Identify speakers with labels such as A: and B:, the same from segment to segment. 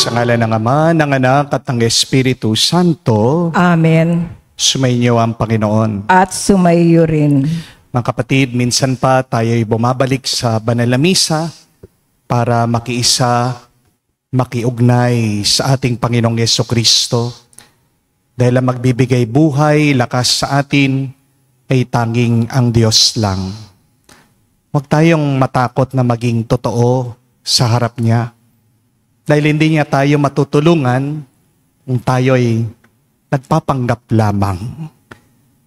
A: Sa ngalan ng Ama, ng Anak, at ng Espiritu Santo.
B: Amen.
A: Sumainyo ang Panginoon.
B: At sumaiyo rin.
A: Mga kapatid, minsan pa tayo'y bumabalik sa banal na misa para makiisa, makiugnay sa ating Panginoong Yesukristo. Dahil ang magbibigay buhay, lakas sa atin, ay tanging ang Diyos lang. Huwag tayong matakot na maging totoo sa harap niya. Dahil hindi niya tayo matutulungan kung tayo'y nagpapanggap lamang.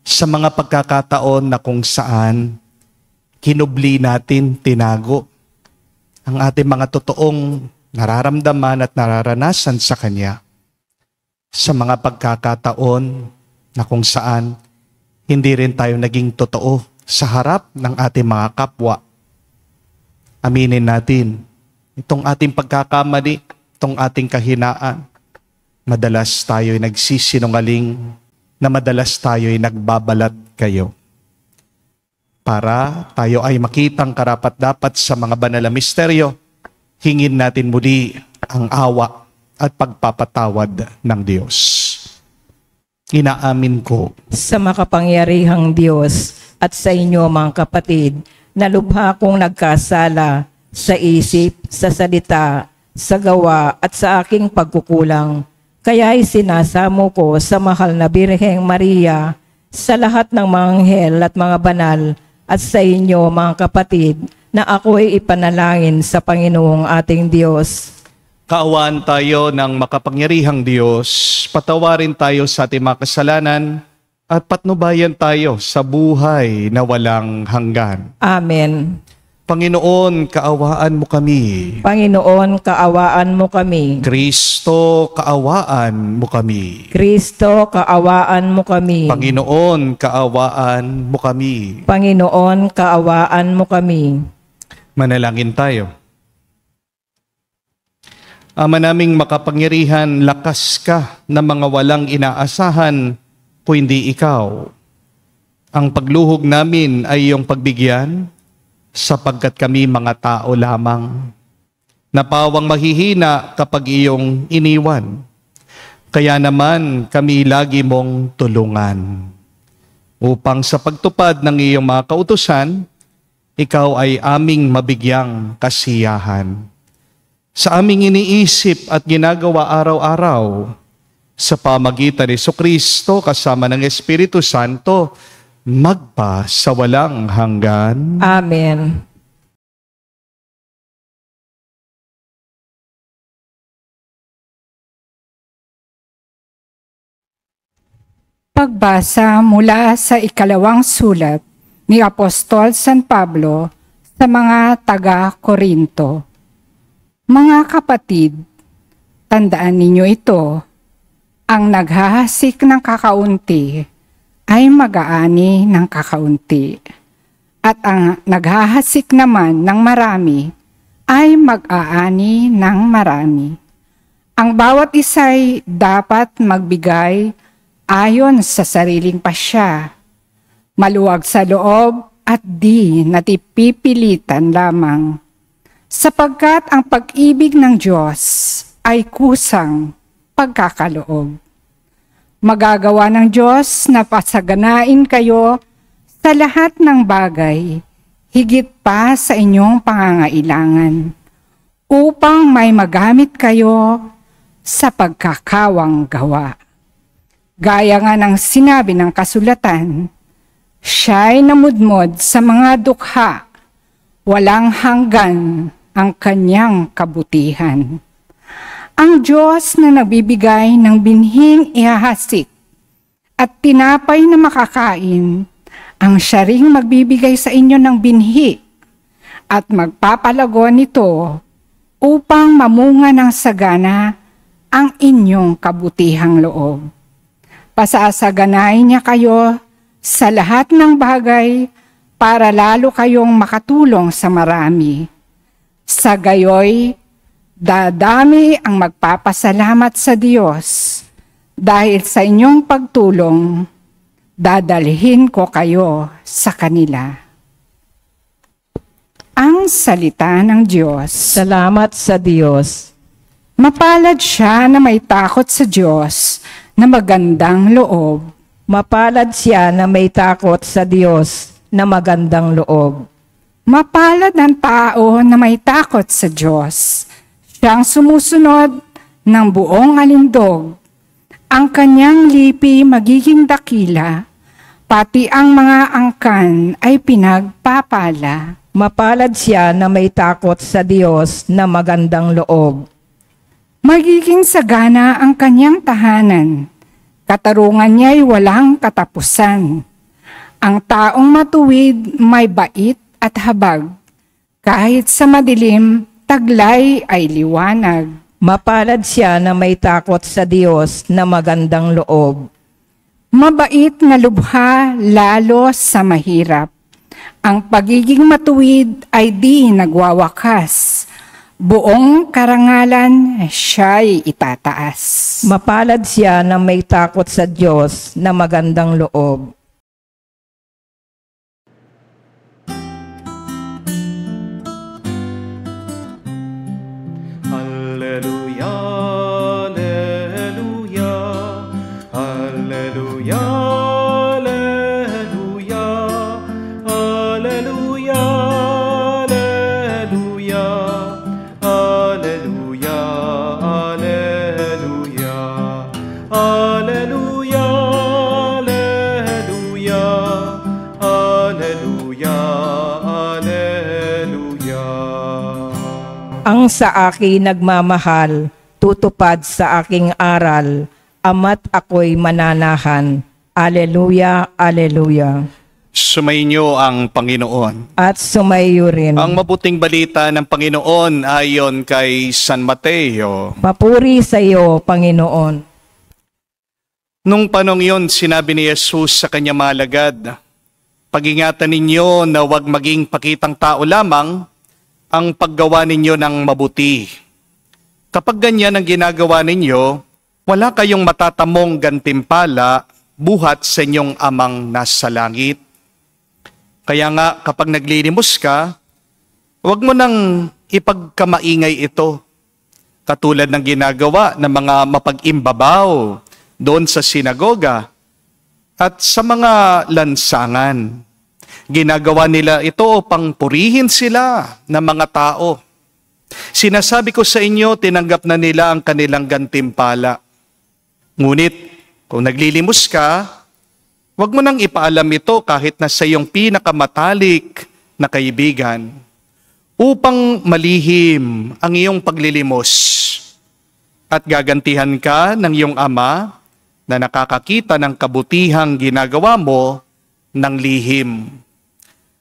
A: Sa mga pagkakataon na kung saan kinubli natin, tinago ang ating mga totoong nararamdaman at nararanasan sa Kanya. Sa mga pagkakataon na kung saan hindi rin tayo naging totoo sa harap ng ating mga kapwa. Aminin natin, itong ating pagkakamali, itong ating kahinaan, madalas tayo'y nagsisinungaling, na madalas tayo'y nagbabalat kayo. Para tayo ay makitang karapat-dapat sa mga banal na misteryo, hingin natin muli ang awa at pagpapatawad ng Diyos. Inaamin ko
B: Sa makapangyarihang Diyos at sa inyo mga kapatid, na lubha kong nagkasala sa isip, sa salita, sa gawa at sa aking pagkukulang. Kaya'y sinasamo ko sa mahal na Birheng Maria, sa lahat ng mga anghel at mga banal, at sa inyo mga kapatid, na ako'y ipanalangin sa Panginoong ating Diyos.
A: kaawaan tayo ng makapangyarihang Diyos, patawarin tayo sa ating mga kasalanan, at patnubayan tayo sa buhay na walang hanggan.
B: Amen.
A: Panginoon, kaawaan mo kami.
B: Panginoon, kaawaan mo kami.
A: Kristo, kaawaan mo kami.
B: Kristo, kaawaan mo kami.
A: Panginoon, kaawaan mo kami.
B: Panginoon, kaawaan mo kami.
A: Manalangin tayo. Ama naming makapangyarihan, lakas ka na mga walang inaasahan kung hindi ikaw. Ang pagluhog namin ay iyong pagbigyan sapagkat kami mga tao lamang. Napawang mahihina kapag iyong iniwan. Kaya naman kami lagi mong tulungan. Upang sa pagtupad ng iyong mga kautusan, ikaw ay aming mabigyang kasiyahan. Sa aming iniisip at ginagawa araw-araw, sa pamagitan ni Jesucristo kasama ng Espiritu Santo, magpa sa walang hanggan.
B: Amen.
C: Pagbasa mula sa ikalawang sulat ni Apostol San Pablo sa mga taga-Korinto. Mga kapatid, tandaan ninyo ito, ang naghahasik ng kakaunti ay mag-aani ng kakaunti, at ang naghahasik naman ng marami ay mag-aani ng marami. Ang bawat isa'y dapat magbigay ayon sa sariling pasya, maluwag sa loob at di natipipilitan lamang, sapagkat ang pag-ibig ng Diyos ay kusang pagkakaloob. Magagawa ng Diyos na pasaganain kayo sa lahat ng bagay, higit pa sa inyong pangangailangan, upang may magamit kayo sa pagkakawang gawa. Gaya nga ng sinabi ng kasulatan, siya'y namudmod sa mga dukha, walang hanggan ang kanyang kabutihan. Ang Diyos na nagbibigay ng binhing ihahasik at tinapay na makakain, ang siya ring magbibigay sa inyo ng binhi at magpapalago nito upang mamunga ng sagana ang inyong kabutihang loob. Pasasaganain niya kayo sa lahat ng bagay para lalo kayong makatulong sa marami. Sa gayoy, dadami ang magpapasalamat sa Diyos dahil sa inyong pagtulong, dadalhin ko kayo sa kanila. Ang salita ng Diyos.
B: Salamat sa Diyos.
C: Mapalad siya na may takot sa Diyos na magandang loob.
B: Mapalad siya na may takot sa Diyos na magandang loob.
C: Mapalad ang tao na may takot sa Diyos. Siyang sumusunod ng buong alindog. Ang kanyang lipi magiging dakila, pati ang mga angkan ay pinagpapala.
B: Mapalad siya na may takot sa Diyos na magandang loob.
C: Magiging sagana ang kanyang tahanan. Katarungan niya'y walang katapusan. Ang taong matuwid may bait at habag. Kahit sa madilim, taglay ay liwanag.
B: Mapalad siya na may takot sa Diyos na magandang loob.
C: Mabait na lubha lalo sa mahirap. Ang pagiging matuwid ay di nagwawakas. Buong karangalan siya'y itataas.
B: Mapalad siya na may takot sa Diyos na magandang loob.
A: Alleluia, alleluia, alleluia, alleluia, alleluia, alleluia, alleluia, alleluia, alleluia, alleluia, alleluia, alleluia.
B: Ang sa akin nagmamahal, tutupad sa aking aral, ama't ako'y mananahan. Aleluya, aleluya.
A: Sumainyo ang Panginoon.
B: At sumayo rin.
A: Ang mabuting balita ng Panginoon ayon kay San Mateo.
B: Papuri sa iyo, Panginoon.
A: Nung panong yon, sinabi ni Jesus sa kanyang mga alagad, "Pag-ingatan ninyo na huwag maging pakitang tao lamang ang paggawa ninyo ng mabuti. Kapag ganyan ang ginagawa ninyo, wala kayong matatamong gantimpala buhat sa inyong amang nasa langit. Kaya nga kapag naglilimos ka, huwag mo nang ipagkamaingay ito, katulad ng ginagawa ng mga mapag-imbabaw doon sa sinagoga at sa mga lansangan. Ginagawa nila ito upang purihin sila ng mga tao. Sinasabi ko sa inyo, tinanggap na nila ang kanilang gantimpala. Ngunit kung naglilimos ka, huwag mo nang ipaalam ito kahit na sa iyong pinakamatalik na kaibigan, upang malihim ang iyong paglilimos at gagantihan ka ng iyong ama na nakakakita ng kabutihang ginagawa mo ng lihim.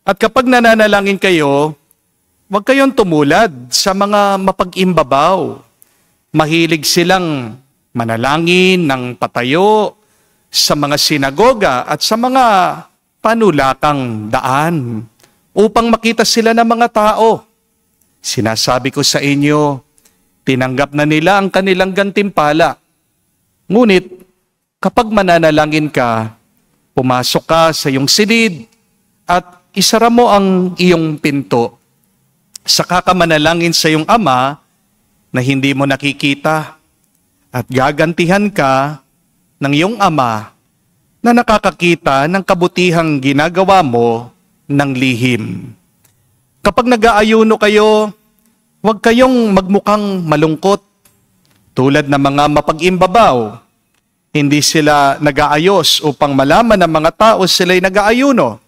A: At kapag nananalangin kayo, huwag kayong tumulad sa mga mapag-imbabaw. Mahilig silang manalangin ng patayo sa mga sinagoga at sa mga panulakang daan upang makita sila ng mga tao. Sinasabi ko sa inyo, tinanggap na nila ang kanilang gantimpala. Ngunit kapag mananalangin ka, pumasok ka sa iyong silid at isara mo ang iyong pinto. Saka ka manalangin sa iyong ama na hindi mo nakikita at gagantihan ka ng iyong ama na nakakakita ng kabutihang ginagawa mo ng lihim. Kapag nag-aayuno kayo, huwag kayong magmukhang malungkot tulad ng mga mapag-imbabaw. Hindi sila nag-aayos upang malaman ng mga tao sila'y nag-aayuno.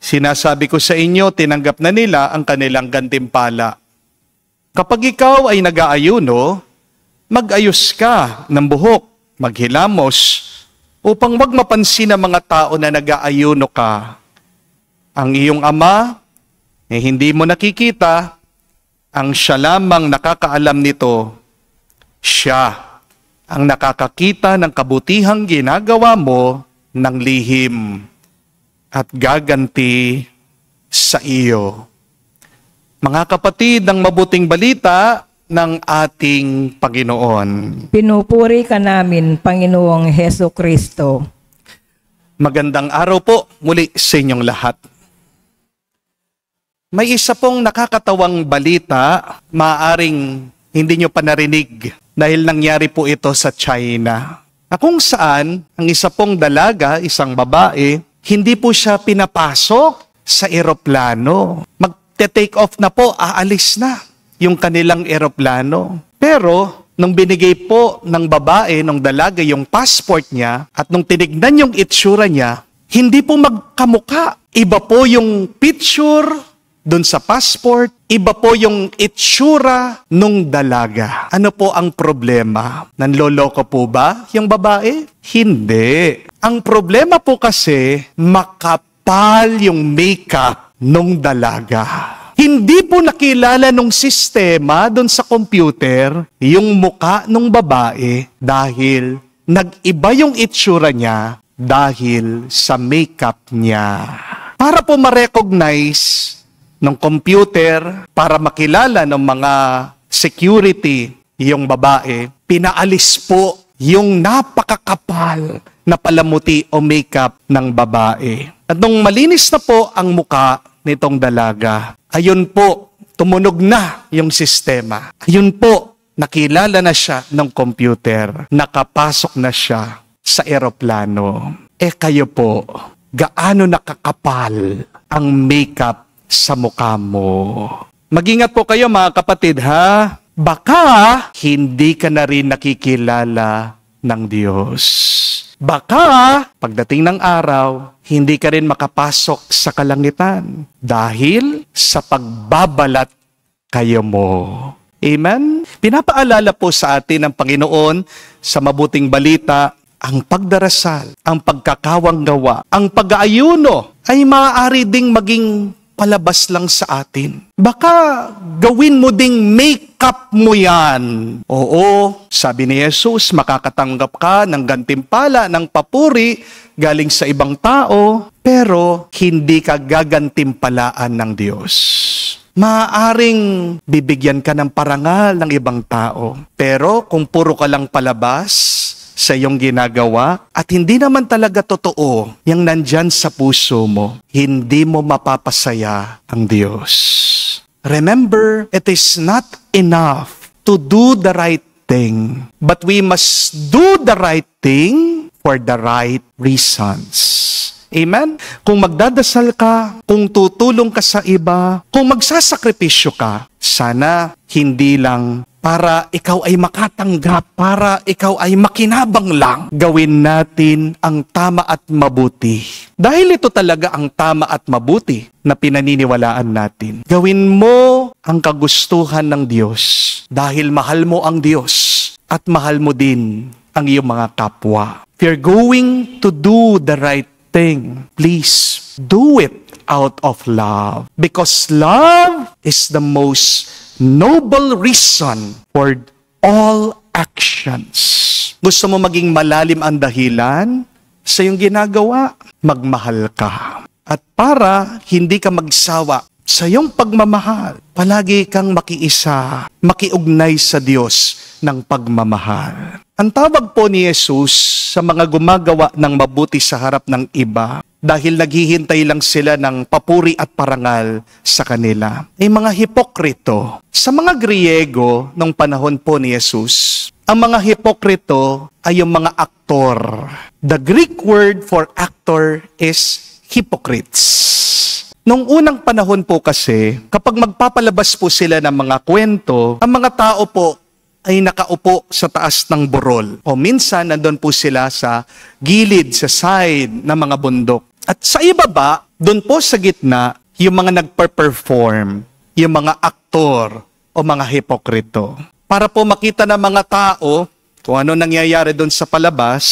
A: Sinasabi ko sa inyo, tinanggap na nila ang kanilang gantimpala. Kapag ikaw ay nag-aayuno, mag-ayos ka ng buhok, maghilamos, upang wag mapansin ng mga tao na nag-aayuno ka. Ang iyong ama, hindi mo nakikita, ang siya lamang nakakaalam nito. Siya ang nakakakita ng kabutihang ginagawa mo ng lihim at gaganti sa iyo. Mga kapatid, ang mabuting balita ng ating Panginoon.
B: Pinupuri ka namin, Panginoong Heso Kristo.
A: Magandang araw po muli sa inyong lahat. May isa pong nakakatawang balita, maaring hindi nyo pa narinig dahil nangyari po ito sa China. Na kung saan, ang isa pong dalaga, isang babae, hindi po siya pinapasok sa eroplano. Magte-take off na po, aalis na yung kanilang eroplano. Pero, nung binigay po ng babae, ng dalaga, yung passport niya, at nung tinignan yung itsura niya, hindi po magkamuka. Iba po yung picture dun sa passport, iba po yung itsura nung dalaga. Ano po ang problema? Nanloloko po ba yung babae? Hindi. Ang problema po kasi, makapal yung makeup nung dalaga. Hindi po nakilala nung sistema dun sa computer yung muka nung babae dahil nag-iba yung itsura niya dahil sa makeup niya. Para po ma-recognize ng computer, para makilala ng mga security yung babae, pinaalis po yung napakakapal na palamuti o makeup ng babae. At nung malinis na po ang muka nitong dalaga, ayun po, tumunog na yung sistema. Ayun po, nakilala na siya ng computer. Nakapasok na siya sa eroplano. Kayo po, gaano nakakapal ang makeup sa mukha mo? Mag-ingat po kayo mga kapatid ha. Baka hindi ka na rin nakikilala ng Diyos. Baka pagdating ng araw, hindi ka rin makapasok sa kalangitan dahil sa pagbabalat kayo mo. Amen? Pinapaalala po sa atin ng Panginoon sa mabuting balita, ang pagdarasal, ang pagkakawanggawa, ang pag-aayuno ay maaari ding maging palabas lang sa atin. Baka gawin mo ding makeup mo yan. Oo, sabi ni Jesus, makakatanggap ka ng gantimpala, ng papuri galing sa ibang tao, pero hindi ka gagantimpalaan ng Diyos. Maaaring bibigyan ka ng parangal ng ibang tao, pero kung puro ka lang palabas sa iyong ginagawa at hindi naman talaga totoo yung nandyan sa puso mo, hindi mo mapapasaya ang Diyos. Remember, it is not enough to do the right thing, but we must do the right thing for the right reasons. Amen? Kung magdadasal ka, kung tutulong ka sa iba, kung magsasakripisyo ka, sana hindi lang para ikaw ay makatanggap, para ikaw ay makinabang lang. Gawin natin ang tama at mabuti. Dahil ito talaga ang tama at mabuti na pinaniniwalaan natin. Gawin mo ang kagustuhan ng Diyos dahil mahal mo ang Diyos at mahal mo din ang iyong mga kapwa. If you're going to do the right thing, please do it out of love. Because love is the most noble reason for all actions. Gusto mo maging malalim ang dahilan sa iyong ginagawa? Magmahal ka. At para hindi ka magsawa sa iyong pagmamahal, palagi kang makiisa, makiugnay sa Diyos ng pagmamahal. Ang tawag po ni Jesus sa mga gumagawa ng mabuti sa harap ng iba, dahil naghihintay lang sila ng papuri at parangal sa kanila, ay mga hipokrito. Sa mga Griego nung panahon po ni Jesus, ang mga hipokrito ay yung mga aktor. The Greek word for actor is hypocrites. Nung unang panahon po kasi, kapag magpapalabas po sila ng mga kwento, ang mga tao po ay nakaupo sa taas ng burol. O minsan, nandun po sila sa gilid, sa side ng mga bundok. At sa ibaba, doon po sa gitna, yung mga nagper-perform, yung mga aktor o mga hipokrito. Para po makita ng mga tao kung ano nangyayari doon sa palabas,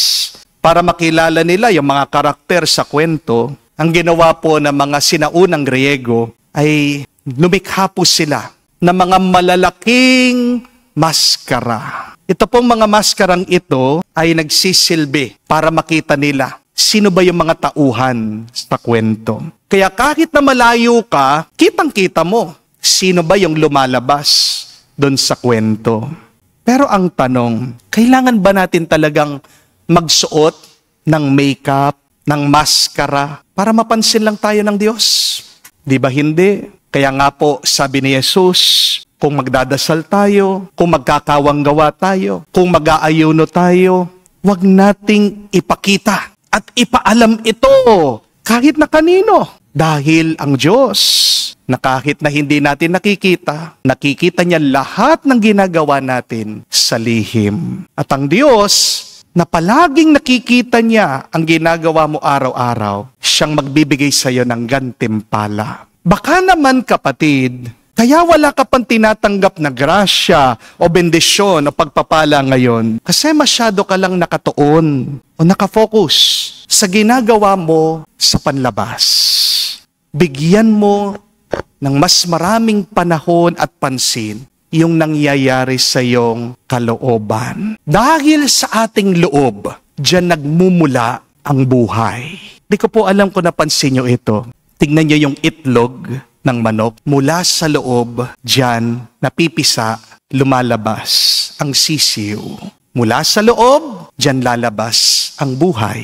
A: para makilala nila yung mga karakter sa kwento, ang ginawa po ng mga sinaunang Griego ay lumikha po sila ng mga malalaking maskara. Ito pong mga maskarang ito ay nagsisilbi para makita nila sino ba yung mga tauhan sa kwento. Kaya kahit na malayo ka, kitang-kita mo sino ba yung lumalabas doon sa kwento. Pero ang tanong, kailangan ba natin talagang magsuot ng makeup, ng maskara, para mapansin lang tayo ng Diyos? Di ba hindi? Kaya nga po, sabi ni Jesus, kung magdadasal tayo, kung magkakawanggawa tayo, kung mag-aayuno tayo, huwag nating ipakita at ipaalam ito kahit na kanino. Dahil ang Diyos, na kahit na hindi natin nakikita niya lahat ng ginagawa natin sa lihim. At ang Diyos, na palaging nakikita niya ang ginagawa mo araw-araw, siyang magbibigay sa iyo ng gantimpala. Baka naman kapatid, kaya wala ka pang tinatanggap na grasya o bendisyon o pagpapala ngayon kasi masyado ka lang nakatuon o nakafocus sa ginagawa mo sa panlabas. Bigyan mo ng mas maraming panahon at pansin yung nangyayari sa iyong kalooban. Dahil sa ating loob, diyan nagmumula ang buhay. Di ko po alam kung napansin nyo ito. Tingnan nyo yung itlog ng manok, mula sa loob, diyan, napipisa, lumalabas ang sisiw. Mula sa loob, diyan lalabas ang buhay.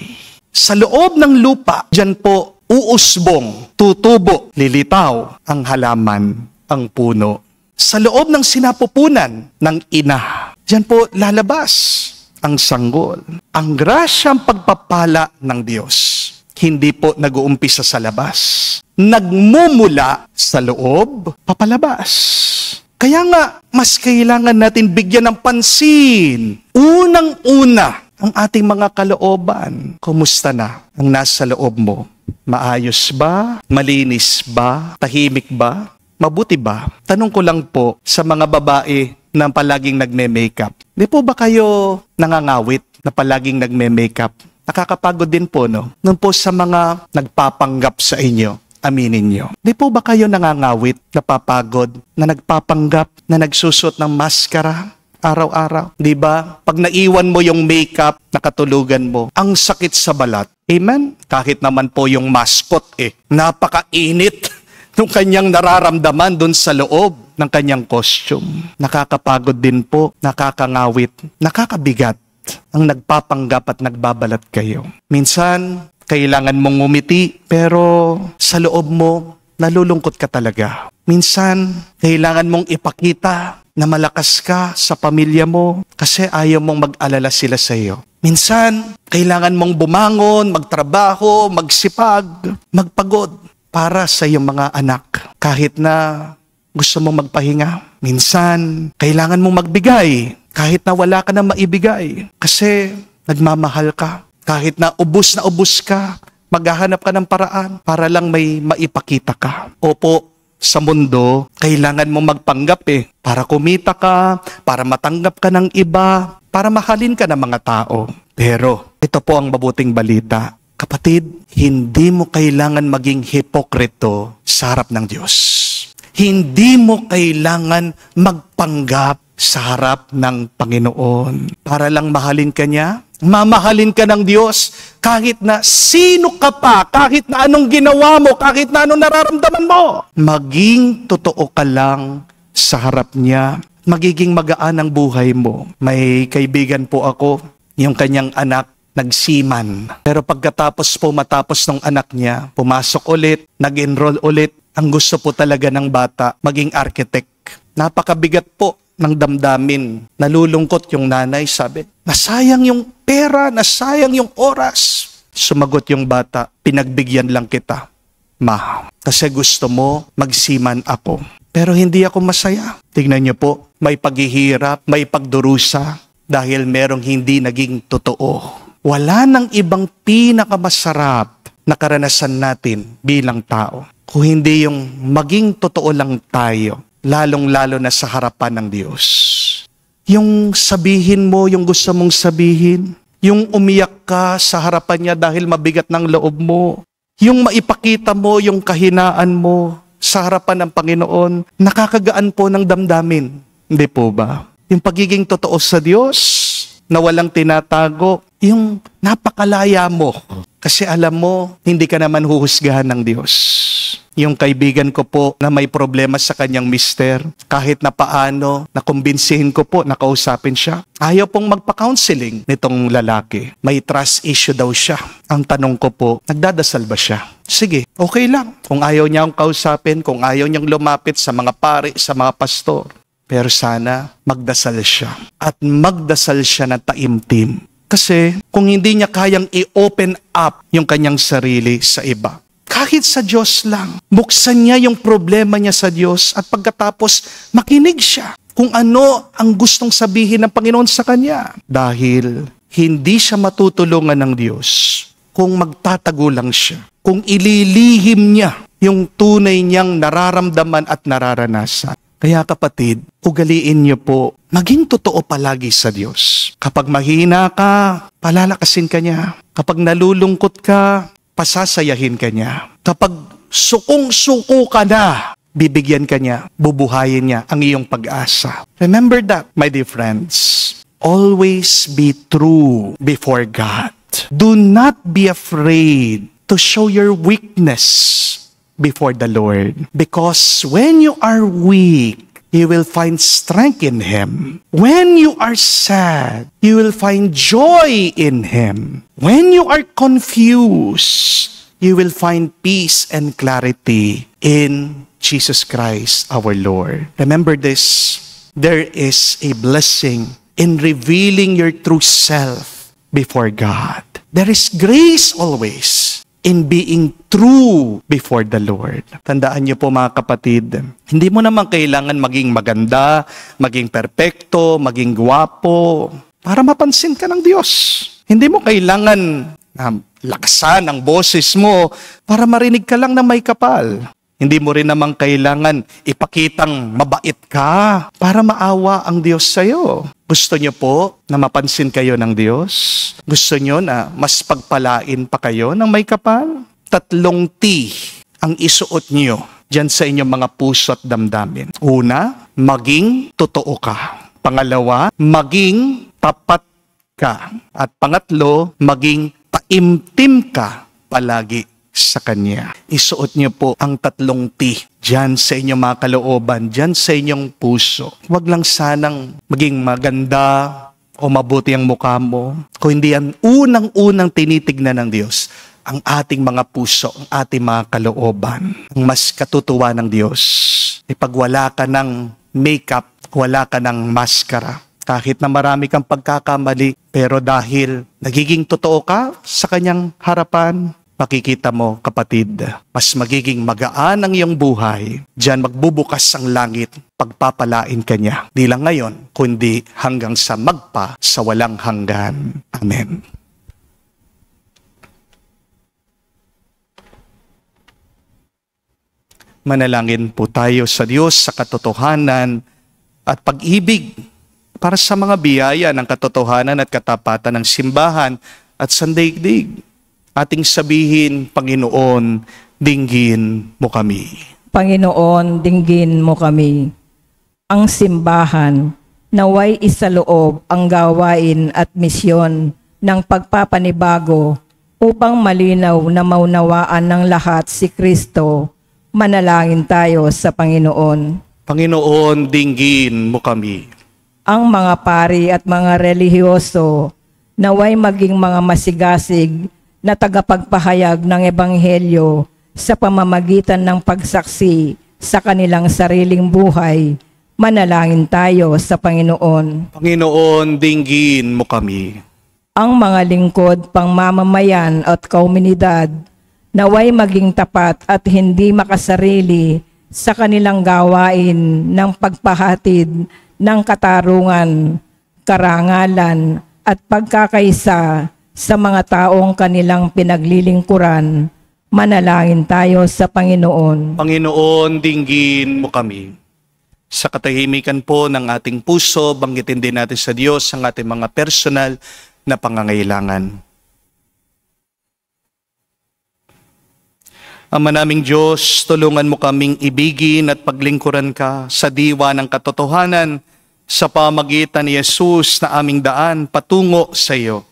A: Sa loob ng lupa, diyan po uusbong, tutubo, lilitaw ang halaman, ang puno. Sa loob ng sinapupunan ng ina, diyan po lalabas ang sanggol. Ang grasyang pagpapala ng Diyos, hindi po nag-uumpisa sa labas. Nagmumula sa loob, papalabas. Kaya nga, mas kailangan natin bigyan ng pansin. Unang-una, ang ating mga kalooban. Kumusta na ang nasa loob mo? Maayos ba? Malinis ba? Tahimik ba? Mabuti ba? Tanong ko lang po sa mga babae na palaging nagme-makeup. Di po ba kayo nangangawit na palaging nagme-makeup? Nakakapagod din po, no? Noon po sa mga nagpapanggap sa inyo, aminin nyo. Di po ba kayo nangangawit, napapagod, na nagpapanggap, na nagsusot ng maskara araw-araw? Di ba? Pag naiwan mo yung makeup, nakatulugan mo, ang sakit sa balat. Amen? Kahit naman po yung mascot napakainit nung kanyang nararamdaman dun sa loob ng kanyang costume. Nakakapagod din po, nakakangawit, nakakabigat ang nagpapanggap at nagbabalat kayo. Minsan, kailangan mong ngumiti, pero sa loob mo, nalulungkot ka talaga. Minsan, kailangan mong ipakita na malakas ka sa pamilya mo kasi ayaw mong mag-alala sila sa iyo. Minsan, kailangan mong bumangon, magtrabaho, magsipag, magpagod para sa iyong mga anak. Kahit na gusto mong magpahinga. Minsan, kailangan mong magbigay kahit na wala ka na maibigay. Kasi nagmamahal ka. Kahit na ubos ka, maghahanap ka ng paraan para lang may maipakita ka. Opo, sa mundo, kailangan mong magpanggap para kumita ka, para matanggap ka ng iba, para mahalin ka ng mga tao. Pero, ito po ang mabuting balita. Kapatid, hindi mo kailangan maging hipokrito sa harap ng Diyos. Hindi mo kailangan magpanggap sa harap ng Panginoon. Para lang mahalin ka niya, mamahalin ka ng Diyos kahit na sino ka pa, kahit na anong ginawa mo, kahit na anong nararamdaman mo. Maging totoo ka lang sa harap niya. Magiging magaan ang buhay mo. May kaibigan po ako, yung kanyang anak, nagsiman. Pero pagkatapos po matapos ng anak niya, pumasok ulit, nag-enroll ulit. Ang gusto po talaga ng bata, maging architect. Napakabigat po ng damdamin. Nalulungkot yung nanay, sabi, nasayang yung pera, nasayang yung oras. Sumagot yung bata, pinagbigyan lang kita, ma. Kasi gusto mo magsiman ako. Pero hindi ako masaya. Tingnan niyo po, may paghihirap, may pagdurusa, dahil merong hindi naging totoo. Wala nang ibang pinakamasarap na karanasan natin bilang tao kung hindi yung maging totoo lang tayo, lalong-lalo na sa harapan ng Diyos. Yung sabihin mo, yung gusto mong sabihin, yung umiyak ka sa harapan niya dahil mabigat ng loob mo, yung maipakita mo yung kahinaan mo sa harapan ng Panginoon, nakakagaan po ng damdamin. Hindi po ba? Yung pagiging totoo sa Diyos, na walang tinatago, yung napakalaya mo. Kasi alam mo, hindi ka naman huhusgahan ng Diyos. Yung kaibigan ko po na may problema sa kanyang mister, kahit na paano, nakumbinsihin ko po, nakausapin siya. Ayaw pong magpa-counseling nitong lalaki. May trust issue daw siya. Ang tanong ko po, nagdadasal ba siya? Sige, okay lang. Kung ayaw niya akong kausapin, kung ayaw niyang lumapit sa mga pari, sa mga pastor, Pero sana magdasal siya. At magdasal siya na taimtim. Kasi kung hindi niya kayang i-open up yung kanyang sarili sa iba, kahit sa Diyos lang, buksan niya yung problema niya sa Diyos at pagkatapos makinig siya kung ano ang gustong sabihin ng Panginoon sa kanya. Dahil hindi siya matutulungan ng Diyos kung magtatago lang siya, kung ililihim niya yung tunay niyang nararamdaman at nararanasan. Kaya kapatid, ugaliin niyo po, maging totoo palagi sa Diyos. Kapag mahina ka, palalakasin ka niya. Kapag nalulungkot ka, pasasayahin ka niya. Kapag sukong-suko ka na, bibigyan ka niya, bubuhayin niya ang iyong pag-asa. Remember that, my dear friends. Always be true before God. Do not be afraid to show your weakness before the Lord. Because when you are weak, you will find strength in Him. When you are sad, you will find joy in Him. When you are confused, you will find peace and clarity in Jesus Christ our Lord. Remember this, there is a blessing in revealing your true self before God. There is grace always in being true before the Lord. Tandaan niyo po mga kapatid, hindi mo naman kailangan maging maganda, maging perpekto, maging gwapo, para mapansin ka ng Diyos. Hindi mo kailangan laksan ang boses mo para marinig ka lang na may kapal. Hindi mo rin naman kailangan ipakitang mabait ka para maawa ang Diyos sa'yo. Gusto niyo po na mapansin kayo ng Diyos? Gusto niyo na mas pagpalain pa kayo ng may kapal? 3 T ang isuot niyo dyan sa inyong mga puso at damdamin. Una, maging totoo ka. Pangalawa, maging tapat ka. At pangatlo, maging taimtim ka palagi sa Kanya. Isuot niyo po ang 3 T dyan sa inyong mga kalooban, dyan sa inyong puso. Huwag lang sanang maging maganda o mabuti ang mukha mo. Kung hindi yan unang-unang tinitignan ng Diyos, ang ating mga puso, ang ating mga kalooban. Ang mas katutuwa ng Diyos, pag wala ka ng makeup, wala ka ng maskara, kahit na marami kang pagkakamali, pero dahil nagiging totoo ka sa Kanyang harapan, makikita mo, kapatid, mas magiging magaan ang iyong buhay. Diyan magbubukas ang langit, pagpapalain ka niya. Di lang ngayon, kundi hanggang sa magpa sa walang hanggan. Amen. Manalangin po tayo sa Diyos sa katotohanan at pag-ibig para sa mga biyaya ng katotohanan at katapatan ng simbahan at sandaigdig. Ating sabihin, Panginoon, dinggin mo kami.
B: Panginoon, dinggin mo kami. Ang simbahan, naway isaloob ang gawain at misyon ng pagpapanibago upang malinaw na maunawaan ng lahat si Kristo. Manalangin tayo sa Panginoon.
A: Panginoon, dinggin mo kami.
B: Ang mga pari at mga relihiyoso, naway maging mga masigasig na tagapagpahayag ng Ebanghelyo sa pamamagitan ng pagsaksi sa kanilang sariling buhay. Manalangin tayo sa Panginoon.
A: Panginoon, dinggin mo kami.
B: Ang mga lingkod, pangmamamayan at komunidad, naway maging tapat at hindi makasarili sa kanilang gawain ng pagpahatid ng katarungan, karangalan at pagkakaisa sa mga taong kanilang pinaglilingkuran. Manalangin tayo sa Panginoon.
A: Panginoon, dinggin mo kami. Sa katahimikan po ng ating puso, banggitin din natin sa Diyos ang ating mga personal na pangangailangan. Ama naming Diyos, tulungan mo kaming ibigin at paglingkuran ka sa diwa ng katotohanan sa pamagitan ni Jesus na aming daan patungo sa iyo.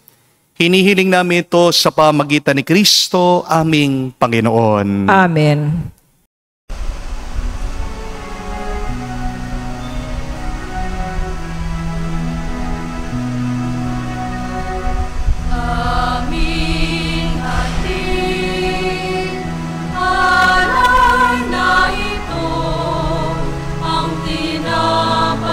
A: Hinihiling namin ito sa pamagitan ni Kristo, aming Panginoon.
B: Amen.
D: Alay na ito ang tinapay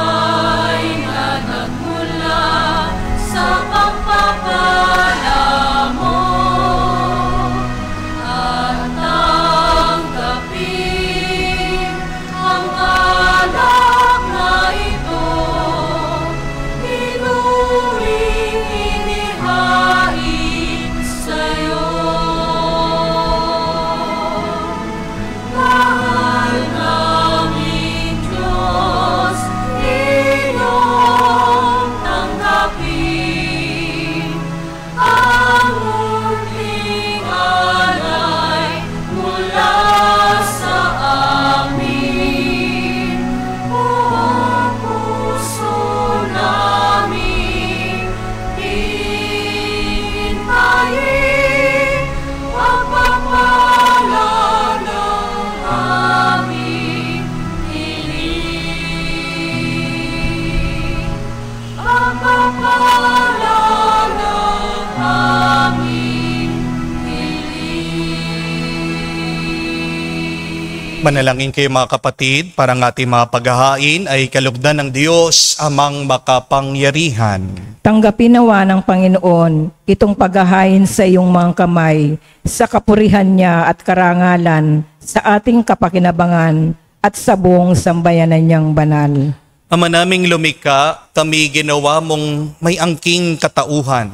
A: Manalangin kayo mga kapatid, para ang ating mga paghahain ay kalugdan ng Diyos amang makapangyarihan.
B: Tanggapin nawa ng Panginoon itong paghahain sa iyong mga kamay, sa kapurihan niya at karangalan, sa ating kapakinabangan at sa buong sambayanan niyang banal.
A: Ama naming lumikha, kami ginawa mong may angking katauhan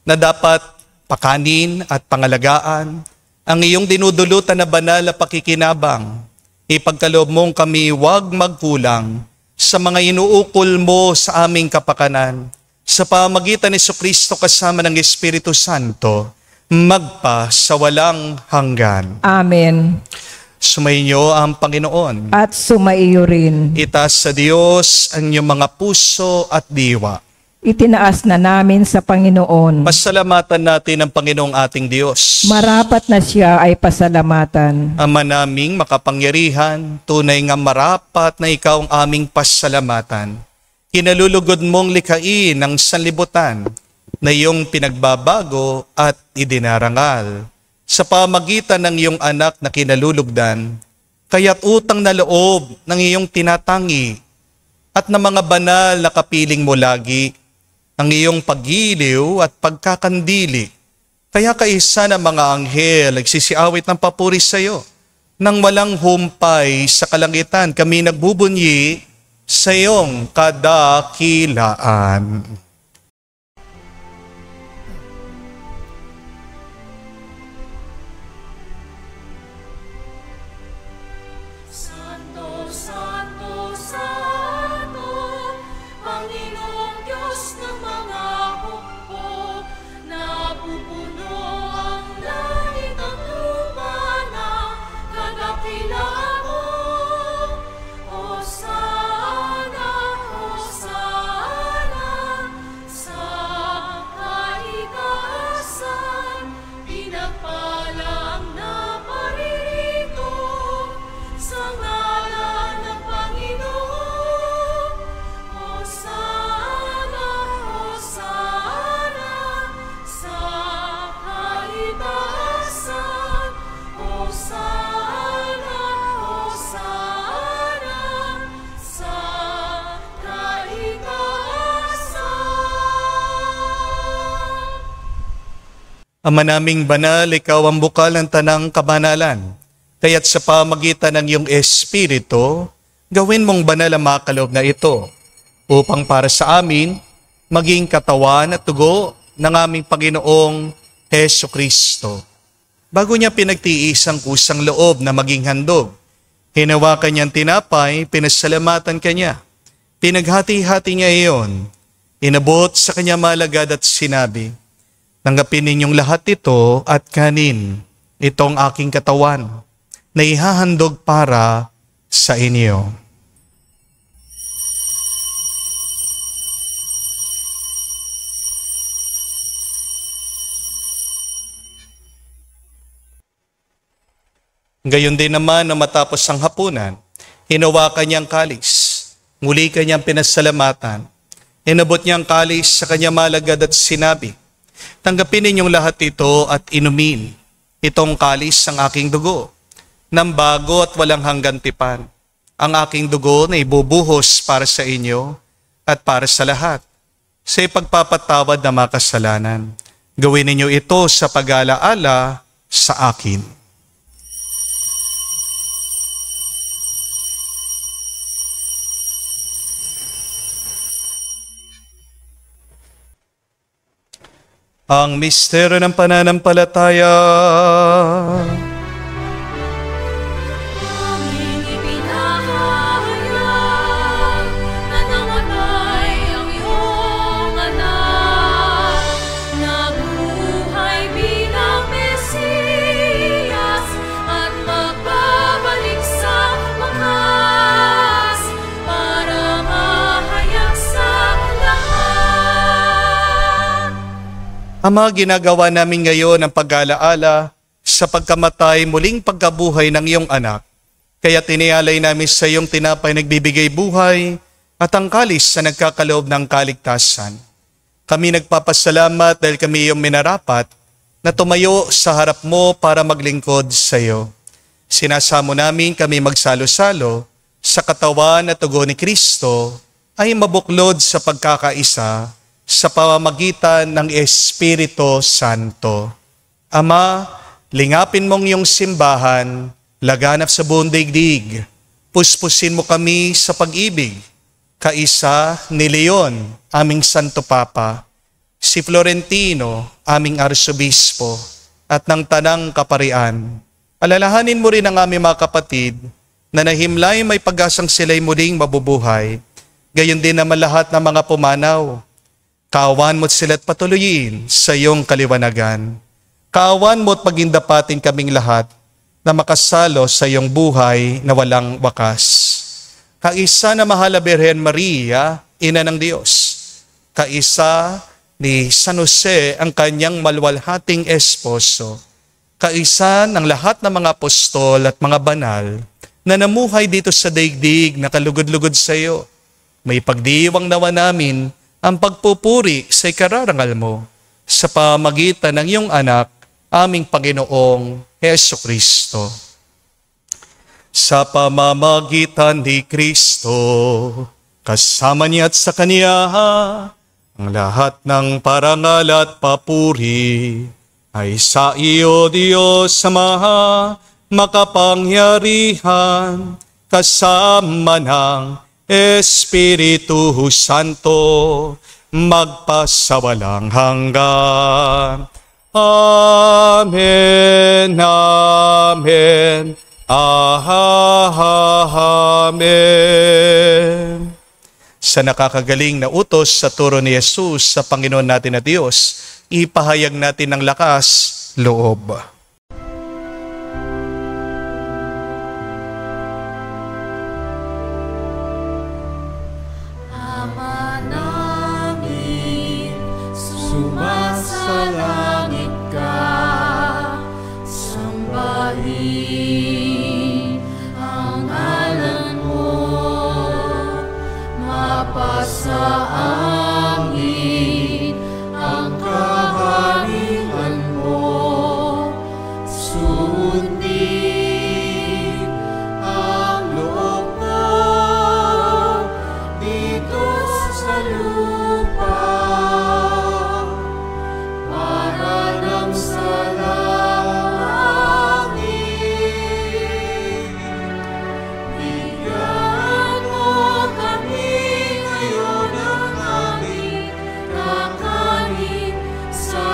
A: na dapat pakanin at pangalagaan ang iyong dinudulutan na banal na pakikinabang. Ipagkaloob mong kami huwag magkulang sa mga inuukol mo sa aming kapakanan. Sa pamagitan ni Jesucristo kasama ng Espiritu Santo, magpa sa walang hanggan.
B: Amen.
A: Sumainyo ang Panginoon.
B: At sumaiyo rin.
A: Itaas sa Diyos ang inyong mga puso at diwa.
B: Itinaas na namin sa Panginoon.
A: Pasalamatan natin ang Panginoong ating Diyos.
B: Marapat na siya ay pasalamatan.
A: Ama naming makapangyarihan, tunay nga marapat na ikaw ang aming pasalamatan. Kinalulugod mong likhain ang sanlibutan na iyong pinagbabago at idinarangal. Sa pamagitan ng iyong anak na kinalulugdan, kaya't utang na loob ng iyong tinatangi at ng mga banal na kapiling mo lagi, ang iyong paggiliw at pagkakandili. Kaya kaisa ng mga anghel nagsisiawit ng papuri sa iyo. Nang walang humpay sa kalangitan, kami nagbubunyi sa iyong kadakilaan.
D: Santo, Santo, Santo, Panginoong Diyos ng mga hukbo, napupuno ang langit at lupa ng kadakilaan mo. Hosana, Hosana, sa kaitaasan, pinagpala ang naparirito sa ngalan ng Panginoon. Hosana, Hosana, sa kaitaasan. Hosana, Hosana, sa kaitaasan.
A: Ama naming banal, ikaw ang bukal ng tanang kabanalan. Kaya't sa pamagitan ng iyong Espiritu, gawin mong banal ang mga kaloob na ito, upang para sa amin, maging katawan at dugo ng aming Panginoong Heso Kristo. Bago niya pinagtiis ang kusang loob na maging handog, hinawakan niyang tinapay, pinasalamatan kanya. Pinaghati-hati niya iyon, inabot sa kanya malagad at sinabi, "Tanggapin ninyong lahat ito at kanin, itong aking katawan, na ihahandog para sa inyo." Gayon din naman na matapos ang hapunan, hinawakan niya ang kalis, muli kanyang pinasalamatan, inabot niya ang kalis sa kanya malagad at sinabi, "Tanggapin ninyong lahat ito at inumin, itong kalis ang aking dugo, ng bago at walang hanggan tipan, ang aking dugo na ibubuhos para sa inyo at para sa lahat, sa ipagpapatawad ng mga kasalanan. Gawin ninyo ito sa pag-alaala sa akin." Ang misteryo ng pananampalataya.
D: Aming ipinahayag na namatay ang iyong anak, nabuhay bilang Mesiyas at magbabalik sa wakas para mahayag sa lahat.
A: Ama, ginagawa namin ngayon ang pag-alaala sa pagkamatay muling pagkabuhay ng iyong anak. Kaya tinialay namin sa iyong tinapay nagbibigay buhay at ang kalis sa nagkakaloob ng kaligtasan. Kami nagpapasalamat dahil kami iyong minarapat na tumayo sa harap mo para maglingkod sa iyo. Sinasamo namin kami magsalo-salo sa katawan at dugo ni Kristo ay mabuklod sa pagkakaisa sa pamamagitan ng Espiritu Santo. Ama, lingapin mong iyong simbahan, laganap sa buong daigdig. Puspusin mo kami sa pag-ibig, kaisa ni Leon, aming Santo Papa, si Florentino, aming Arsobispo, at ng Tanang Kaparian. Alalahanin mo rin ang aming mga kapatid na nahimlay may pag-asang sila'y muling mabubuhay. Gayon din naman lahat ng mga pumanaw. Kaawan mo't sila't patuloyin sa iyong kaliwanagan. Kaawan mo't pagindapatin kaming lahat na makasalo sa iyong buhay na walang wakas. Kaisa na mahal na Birhen Maria, Ina ng Diyos. Kaisa ni San Jose, ang kanyang maluwalhating esposo. Kaisa ng lahat ng mga apostol at mga banal na namuhay dito sa daigdig na kalugod-lugod sa iyo. May pagdiwang nawa namin ang pagpupuri sa ikararangal mo sa pamagitan ng iyong anak, aming Panginoong Hesukristo. Sa pamamagitan ni Kristo, kasama niya at sa Kanya, ang lahat ng parangal at papuri ay sa iyo, Diyos Ama, makapangyarihan, kasama ng Espiritu Santo, magpasawalang hanggan. Amen, amen, amen. Sa nakakagaling na utos sa turo ni Jesus sa Panginoon natin na Diyos, ipahayag natin ng lakas loob.
D: Ama namin, sumasalangit ka, sambahin ang ngalan mo, mapasa amin ang kaharian mo, sundin ang loob mo dito sa lupa, para lang sa langit. Bigyan mo kami ngayon ng aming kakanin sa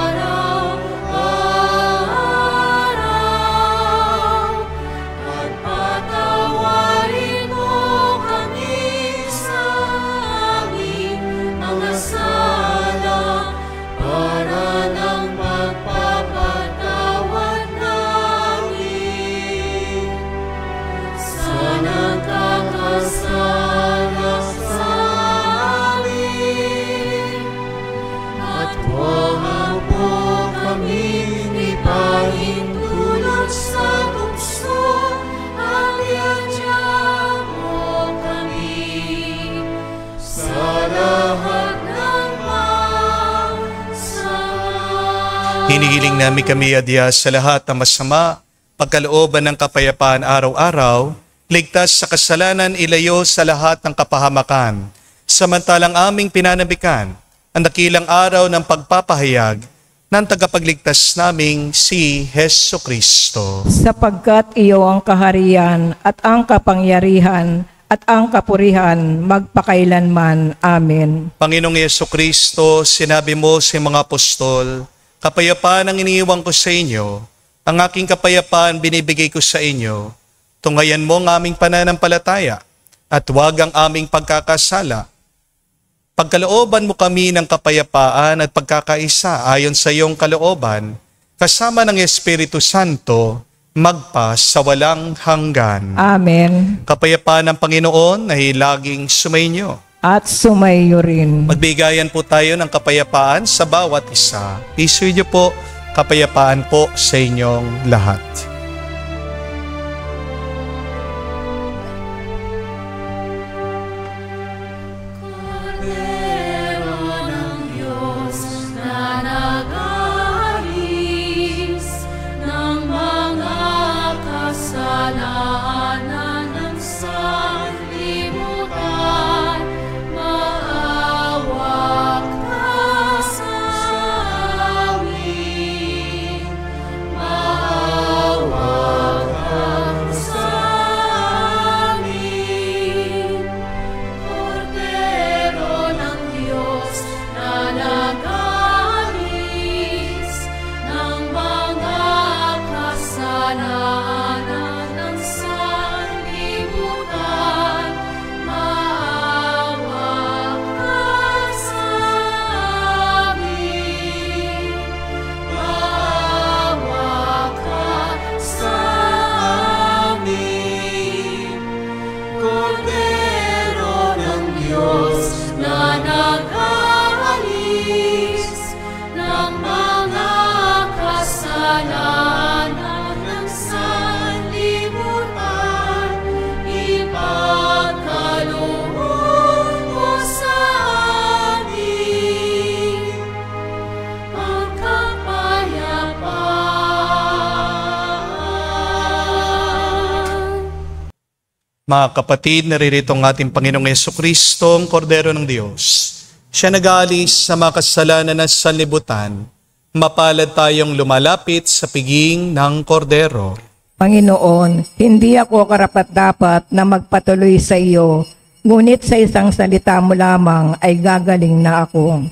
D: araw-araw, at patawarin mo kami sa aming mga sala, para ng pagpapatawad namin sa nagkakasala sa amin. At huwag mo kaming ipahintulot sa tukso, at iadya mo kami sa lahat ng masama.
A: Hinihiling namin kami adya sa lahat ng masama, pagkalooban ng kapayapaan araw-araw, ligtas sa kasalanan, ilayo sa lahat ng kapahamakan, samantalang aming pinanabikan ang dakilang araw ng pagpapahayag ng tagapagligtas naming si Hesukristo.
B: Sapagkat iyo ang kaharian at ang kapangyarihan at ang kapurihan magpakailanman. Amen.
A: Panginoong Hesukristo, sinabi mo sa mga apostol, kapayapaan ang iniiwan ko sa inyo, ang aking kapayapaan binibigay ko sa inyo. Tungayan mo ang aming pananampalataya at huwag ang aming pagkakasala. Pagkalooban mo kami ng kapayapaan at pagkakaisa ayon sa iyong kalooban, kasama ng Espiritu Santo, magpa sa walang hanggan.
B: Amen.
A: Kapayapaan ng Panginoon na laging sumainyo.
B: At sumayo rin.
A: Magbigayan po tayo ng kapayapaan sa bawat isa. Isuyo po, kapayapaan po sa inyong lahat.
D: Kordero ng Diyos na nag-aalis ng mga
A: Mga kapatid, naririto ang ating Panginoong Jesucristo, ang Kordero ng Diyos. Siya nag-aalis sa mga kasalanan ng sanlibutan. Mapalad tayong lumalapit sa piging ng Kordero.
B: Panginoon, hindi ako karapat-dapat na magpatuloy sa iyo, ngunit sa isang salita mo lamang ay gagaling na ako.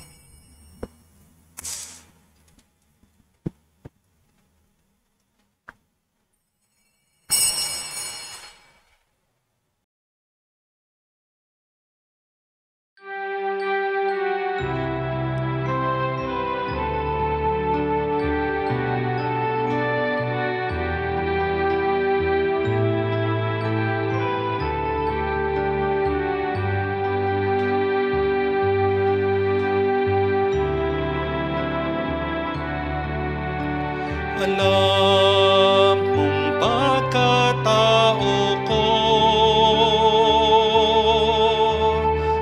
A: Alam mong pagkatao ko,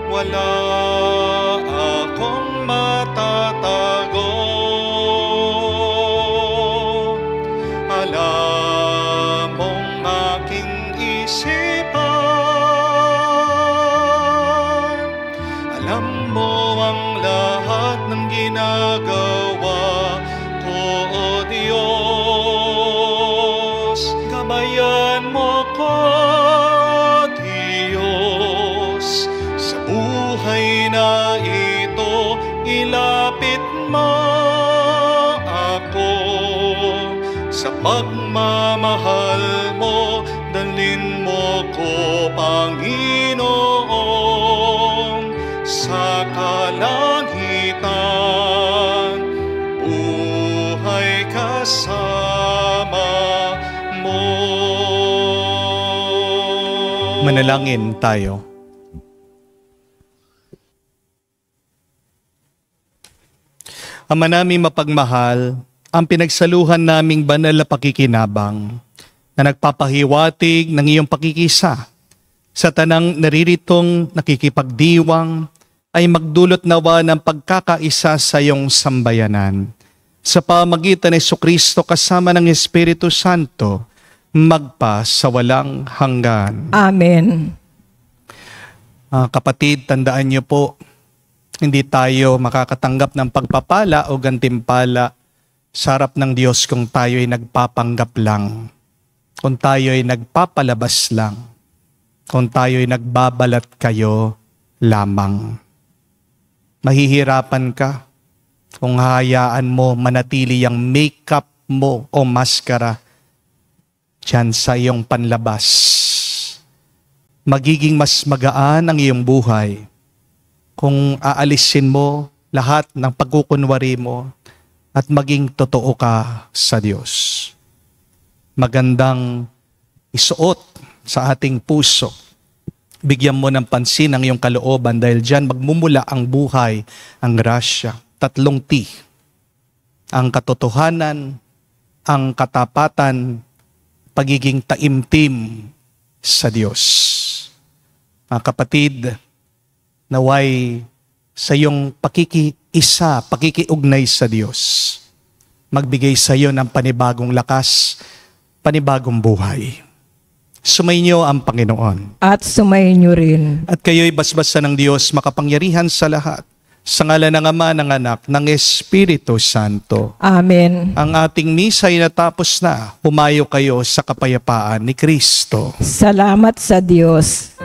A: wala akong matatago. Alam mong aking isipan, alam mo ang lahat ng ginagawa ko, O Diyos. Gabayan mo ko, Diyos, sa buhay na ito. Ilapit mo ako sa pagmamahal mo. Dalhin mo ko, Panginoon, sa kalangitan. Buhay kasama mo. Manalangin tayo. Ama namin mapagmahal, ang pinagsaluhan naming banal na pakikinabang na nagpapahiwatig ng iyong pakikisa sa tanang nariritong nakikipagdiwang ay magdulot nawa ng pagkakaisa sa iyong sambayanan. Sa pamagitan ni Jesucristo kasama ng Espiritu Santo, magpa sa walang hanggan.
B: Amen.
A: Kapatid, tandaan niyo po, hindi tayo makakatanggap ng pagpapala o gantimpala sa harap ng Diyos kung tayo ay nagpapanggap lang, kung tayo ay nagpapalabas lang, kung tayo ay nagbabalat kayo lamang. Mahihirapan ka kung hayaan mo manatili ang makeup mo o maskara dyan sa iyong panlabas. Magiging mas magaan ang iyong buhay kung aalisin mo lahat ng pagkukunwari mo at maging totoo ka sa Diyos. Magandang isuot sa ating puso. Bigyan mo ng pansin ang iyong kalooban dahil dyan magmumula ang buhay, ang grasya. 3 T. Ang katotohanan, ang katapatan, pagiging taimtim sa Diyos. Mga kapatid, naway sa iyong pakikiisa, pakikiugnay sa Diyos, magbigay sa iyo ng panibagong lakas, panibagong buhay. Sumainyo ang Panginoon.
B: At sumainyo rin.
A: At kayo'y basbasan ng Diyos makapangyarihan sa lahat. Sa ngalan ng Ama, ng Anak, ng Espiritu Santo.
B: Amen.
A: Ang ating misa ay natapos na. Humayo kayo sa kapayapaan ni Kristo.
B: Salamat sa Diyos.